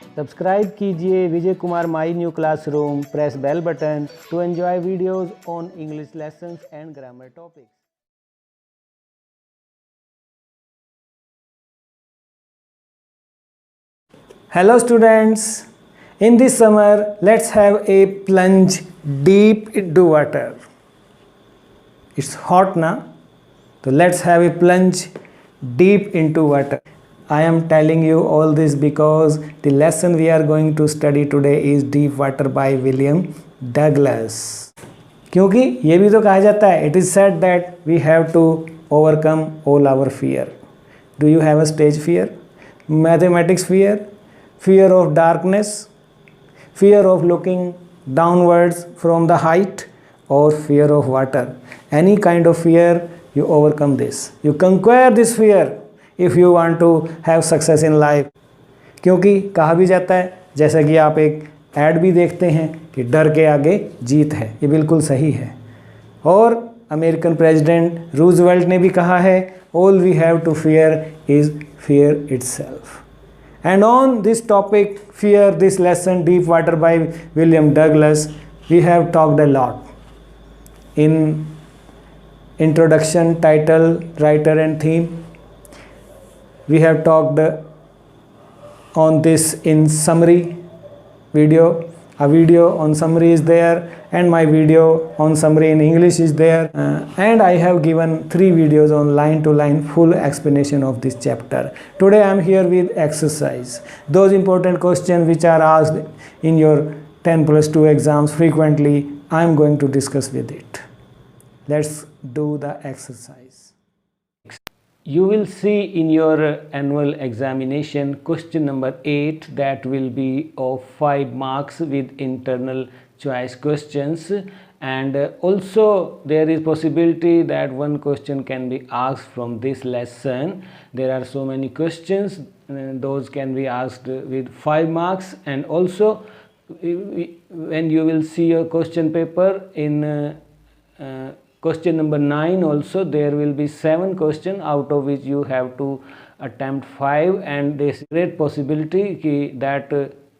Subscribe कीजिए Vijay Kumar my new classroom, press bell button to enjoy videos on English lessons and grammar topics. Hello students, in this summer let's have a plunge deep into water. It's hot now, so let's have a plunge deep into water. I am telling you all this because the lesson we are going to study today is Deep Water by William Douglas. क्योंकि ये भी तो कहा जाता है, it is said that we have to overcome all our fear. Do you have a stage fear? Mathematics fear? Fear of darkness? Fear of looking downwards from the height? Or fear of water? Any kind of fear, you overcome this. You conquer this fear if you want to have success in life. क्योंकि कहा भी जाता है, जैसा कि आप एक add भी देखते हैं कि डर के आगे जीत है, ये बिल्कुल सही है. और अमेरिकन प्रेसिडेंट रूजवेल्ट ने भी कहा है, all we have to fear is fear itself. And on this topic, fear, this lesson, Deep Water by William Douglas, we have talked a lot. In introduction, title, writer and theme, we have talked on this in summary video. A video on summary is there and my video on summary in English is there, and I have given 3 videos on line to line full explanation of this chapter. Today I am here with exercise, those important questions which are asked in your 10+2 exams frequently. I am going to discuss with it. Let's do the exercise. You will see in your annual examination question number 8 that will be of 5 marks with internal choice questions, and also there is possibility that one question can be asked from this lesson. There are so many questions, those can be asked with 5 marks, and also when you will see your question paper in question number 9 also, there will be 7 questions out of which you have to attempt 5, and there is great possibility that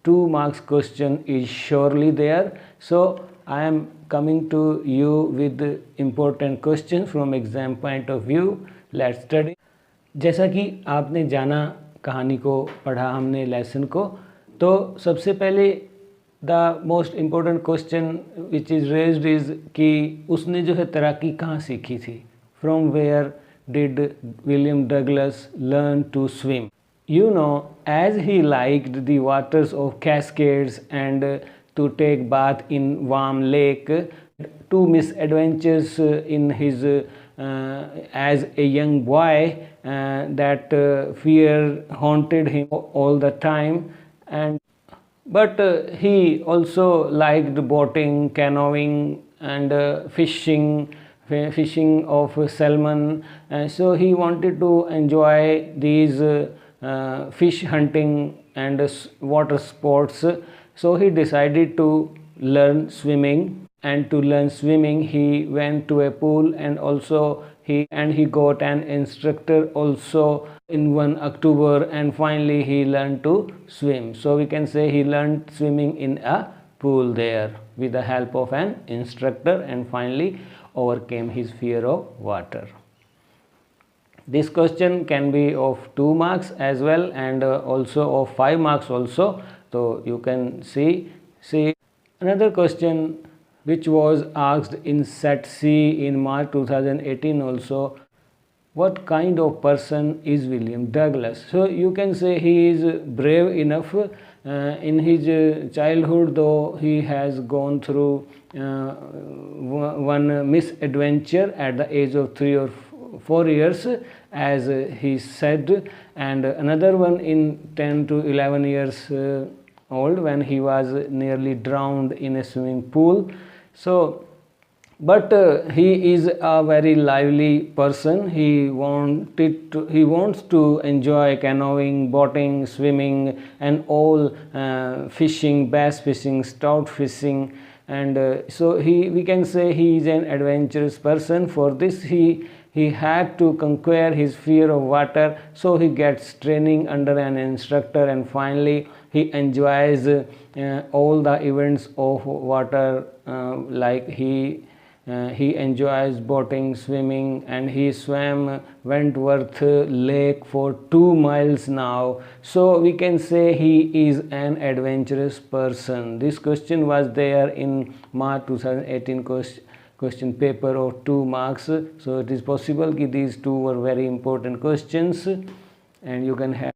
2 marks question is surely there. So I am coming to you with important questions from exam point of view. Let's study. जैसा कि आपने जाना, कहानी को पढ़ा हमने, lesson को, तो सबसे पहले the most important question which is raised is कि उसने जो है तैराकी कहाँ सीखी थी. From where did William Douglas learn to swim. You know, as he liked the waters of Cascades and to take bath in warm lake, 2 misadventures in his as a young boy, that fear haunted him all the time. But he also liked boating, canoeing and fishing of salmon, so he wanted to enjoy these fish hunting and water sports. So he decided to learn swimming, and to learn swimming he went to a pool, and also he got an instructor also in 1 October, and finally he learned to swim. So we can say he learned swimming in a pool there with the help of an instructor, and finally overcame his fear of water. This question can be of 2 marks as well, and also of 5 marks also. So you can see another question which was asked in set C in March 2018 also. What kind of person is William Douglas? So you can say he is brave enough. In his childhood, though, he has gone through one misadventure at the age of 3 or 4 years, as he said, and another one in 10 to 11 years old, when he was nearly drowned in a swimming pool. So but he is a very lively person. He wants to enjoy canoeing, boating, swimming and all, fishing, bass fishing, stout fishing, and so we can say he is an adventurous person. For this he had to conquer his fear of water, so he gets training under an instructor, and finally he enjoys all the events of water, like he enjoys boating, swimming, and he swam Wentworth Lake for 2 miles now. So we can say he is an adventurous person. This question was there in March 2018 question paper of 2 marks. So it is possible that these two were very important questions, and you can have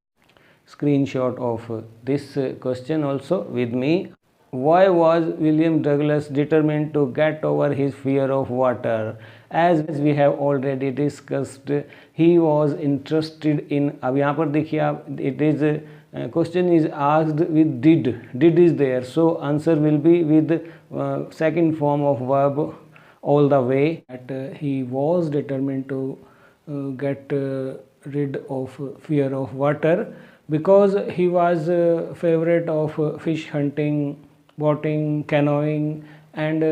screenshot of this question also with me. Why was William Douglas determined to get over his fear of water? As we have already discussed, he was interested in, अब यहाँ पर देखिए आप, it is question is asked with did is there, so answer will be with second form of verb all the way. That he was determined to get rid of fear of water because he was favorite of fish hunting, boating, canoeing, and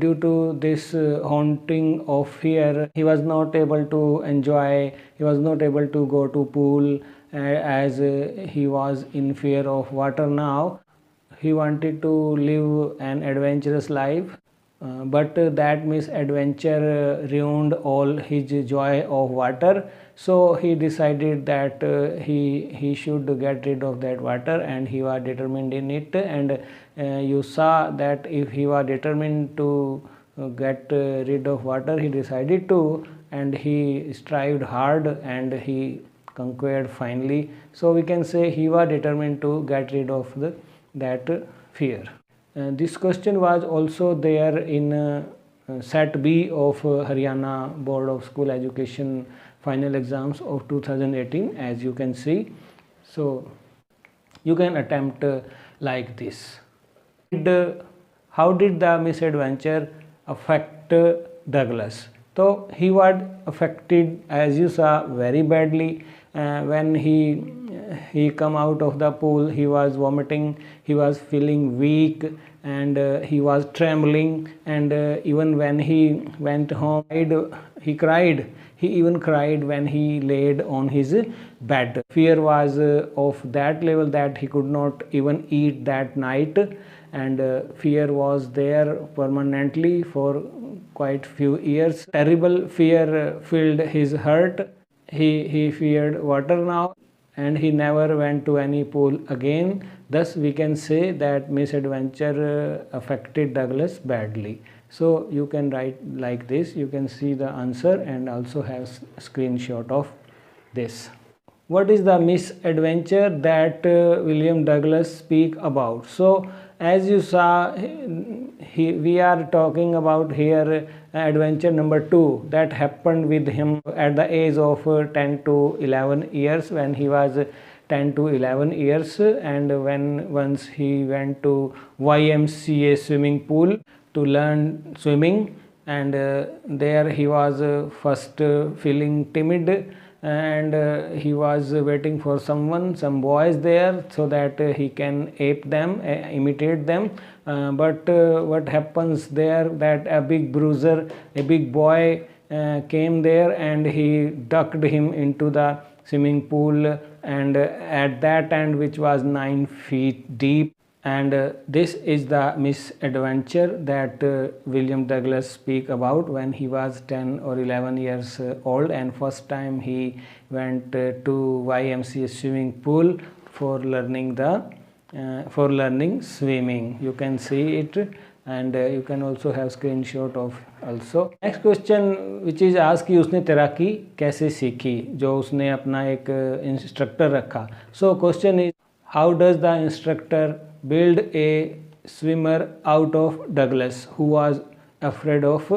due to this haunting of fear, he was not able to enjoy, he was not able to go to pool as he was in fear of water now. He wanted to live an adventurous life, but that misadventure ruined all his joy of water. So he decided that he should get rid of that water, and he was determined in it. And you saw that if he was determined to get rid of water, he decided to, and he strived hard and he conquered finally. So we can say he was determined to get rid of that fear. This question was also there in set B of Haryana Board of School Education final exams of 2018, as you can see. So you can attempt like this. How did the misadventure affect Douglas? So he was affected, as you saw, very badly. When he come out of the pool, he was vomiting, he was feeling weak, and he was trembling, and even when he went home, he cried. He even cried when he laid on his bed. Fear was of that level that he could not even eat that night, and fear was there permanently for quite few years. Terrible fear filled his heart. He feared water now, and he never went to any pool again. Thus we can say that misadventure affected Douglas badly. So you can write like this. You can see the answer and also have screenshot of this. What is the misadventure that William Douglas speak about? So as you saw, we are talking about here adventure number 2 that happened with him at the age of 10 to 11 years, when he was 10 to 11 years, and when once he went to YMCA swimming pool to learn swimming, and there he was first feeling timid, and he was waiting for some boys there, so that he can ape them, imitate them, but what happens there, that a big bruiser, a big boy came there, and he ducked him into the swimming pool, and at that end, which was 9 feet deep. And this is the misadventure that William Douglas speak about when he was 10 or 11 years old, and first time he went to YMCA swimming pool for learning swimming. You can see it, and you can also have screenshot of also. Next question which is asked कि उसने तैराकी कैसे सीखी, जो उसने अपना एक instructor रखा. So question is, how does the instructor build a swimmer out of Douglas, who was afraid of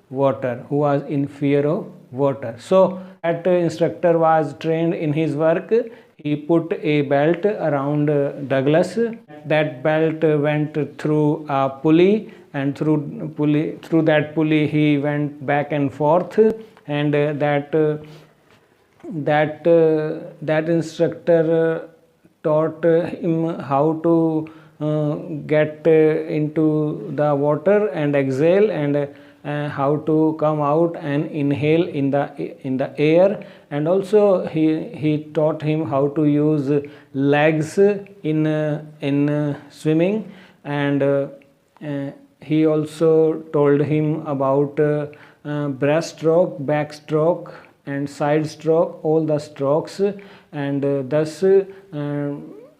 water, who was in fear of water? So that instructor was trained in his work. He put a belt around Douglas. That belt went through a pulley, and through that pulley he went back and forth, and that instructor taught him how to get into the water and exhale, and how to come out and inhale in the air, and also he taught him how to use legs in swimming, and he also told him about breaststroke, backstroke and side stroke, all the strokes, and thus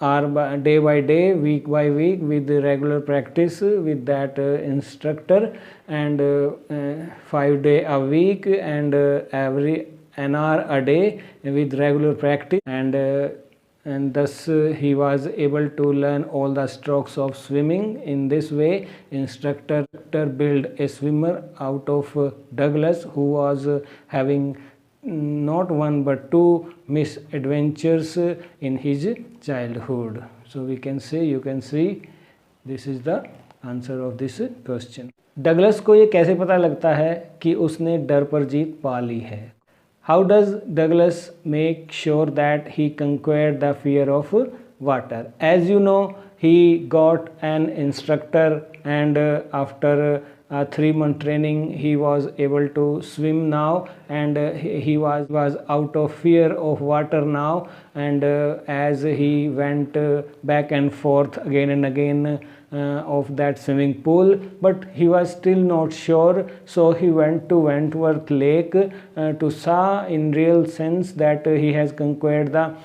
are day by day, week by week, with regular practice with that instructor, and 5 days a week, and every an hour a day with regular practice, and thus he was able to learn all the strokes of swimming. In this way, instructor built a swimmer out of Douglas, who was having not one but two misadventures in his childhood. So we can say, you can see, this is the answer of this question. Douglas को ये कैसे पता लगता है कि उसने डर पर जीत पा ली है? How does Douglas make sure that he conquered the fear of water? As you know, he got an instructor, and after 3-month training he was able to swim now, and he was out of fear of water now, and as he went back and forth again and again of that swimming pool, but he was still not sure, so he went to Wentworth Lake to saw in real sense that he has conquered the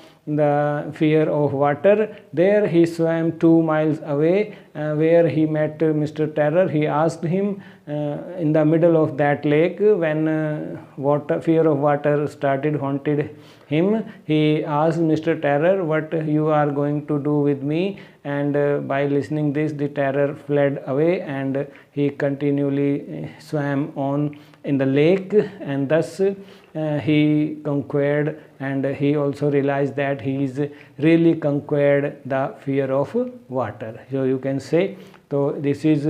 fear of water. There he swam 2 miles away, where he met Mr. Terror. He asked him in the middle of that lake, when fear of water started haunted him, he asked Mr. Terror, what you are going to do with me? And by listening this, the terror fled away, and he continually swam on in the lake, and thus he conquered, and he also realized that he is really conquered the fear of water. So you can say, so this is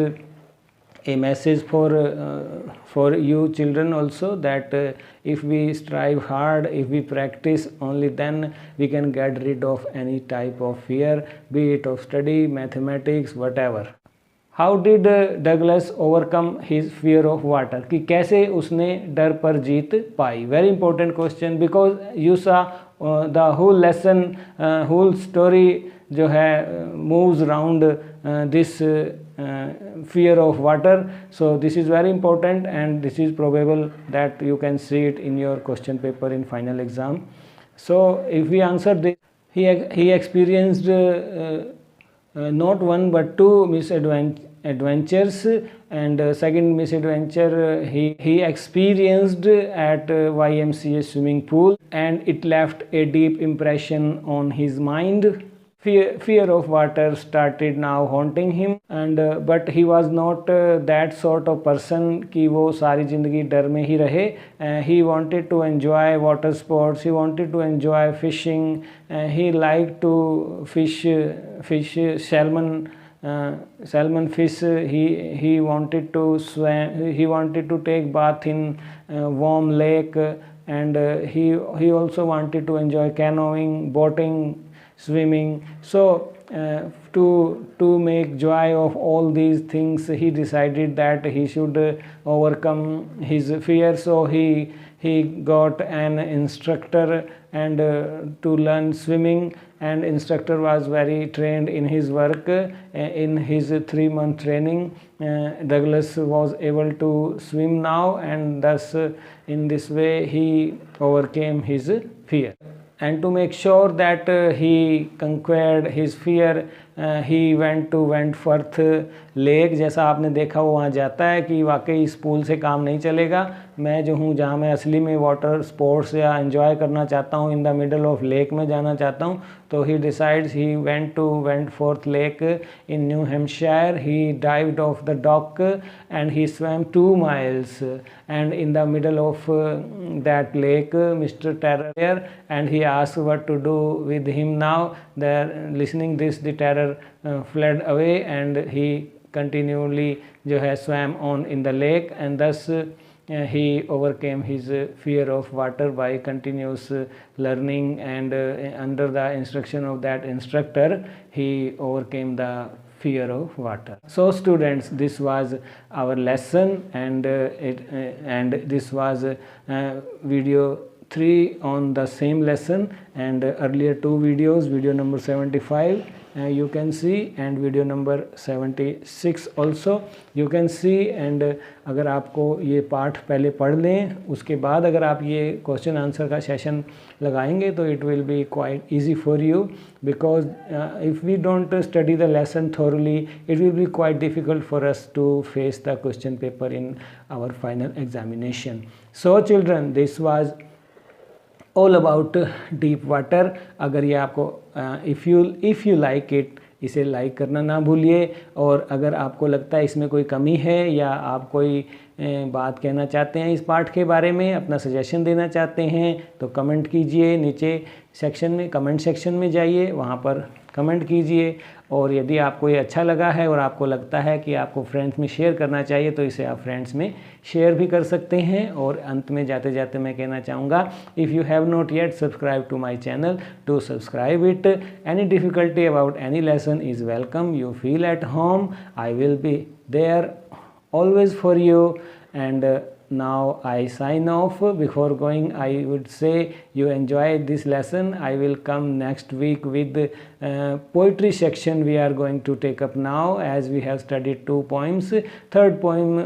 a message for you children also, that if we strive hard, if we practice, only then we can get rid of any type of fear, be it of study, mathematics, whatever. How did Douglas overcome his fear of water? कि कैसे उसने डर पर जीत पाई? Very important question, because you saw the whole lesson, whole story जो है moves around this fear of water. So this is very important, and this is probable that you can see it in your question paper in final exam. So if we answer this, he experienced not one but two misadventures, and second misadventure he experienced at YMCA swimming pool, and it left a deep impression on his mind. Fear of water started now haunting him, and but he was not that sort of person कि वो सारी ज़िंदगी डर में ही रहे. He wanted to enjoy water sports, he wanted to enjoy fishing, he liked to fish salmon fish. He wanted to swim, he wanted to take bath in warm lake, and he also wanted to enjoy canoeing, boating, swimming. So to make joy of all these things, he decided that he should overcome his fear. So he got an instructor and to learn swimming, and instructor was very trained in his work. In his 3-month training, Douglas was able to swim now, and thus in this way he overcame his fear. And to make sure that he conquered his fear, he went to Wentworth Lake. जैसा आपने देखा वो वहाँ जाता है कि वाकई इस पूल से काम नहीं चलेगा, मैं जो हूँ जहाँ मैं असली में वाटर स्पोर्ट्स या एंजॉय करना चाहता हूँ, in the middle of lake में जाना चाहता हूँ. तो he decides, he went to Wentworth Lake in New Hampshire. He dived off the dock and he swam 2 miles, and in the middle of that lake Mr. Terror there, and he asked what to do with him now. There, listening this, the terror fled away, and he continually जो है swam on in the lake, and thus he overcame his fear of water by continuous learning, and under the instruction of that instructor he overcame the fear of water. So students, this was our lesson, and this was video 3 on the same lesson, and earlier 2 videos, video number 75 you can see, and video number 76 also you can see. and अगर आपको ये पाठ पहले पढ़ लें, उसके बाद अगर आप ये क्वेश्चन आंसर का सेशन लगाएंगे तो it will be quite easy for you, because if we don't study the lesson thoroughly, it will be quite difficult for us to face the question paper in our final examination. So children, this was all about deep water. अगर ये आपको if you like it, इसे like करना ना भूलिए, और अगर आपको लगता है इसमें कोई कमी है या आप कोई बात कहना चाहते हैं इस पाठ के बारे में, अपना सजेशन देना चाहते हैं, तो कमेंट कीजिए नीचे सेक्शन में, कमेंट सेक्शन में जाइए, वहाँ पर कमेंट कीजिए। और यदि आपको ये अच्छा लगा है और आपको लगता है कि आपको फ्रेंड्स में शेयर करना चाहिए, तो इसे आप फ्रेंड्स में शेयर भी कर सकते हैं। और अंत में जाते जाते मैं कहना चाहूँगा, if you have not yet subscribe to my channel, to subscribe it. Any difficulty about any lesson is welcome, you feel at home, I will be there always for you. And now I sign off. Before going, I would say you enjoyed this lesson. I will come next week with poetry section we are going to take up now, as we have studied 2 poems. Third poem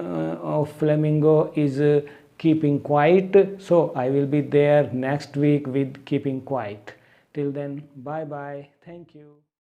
of Flamingo is keeping quiet, so I will be there next week with keeping quiet. Till then, bye bye, thank you.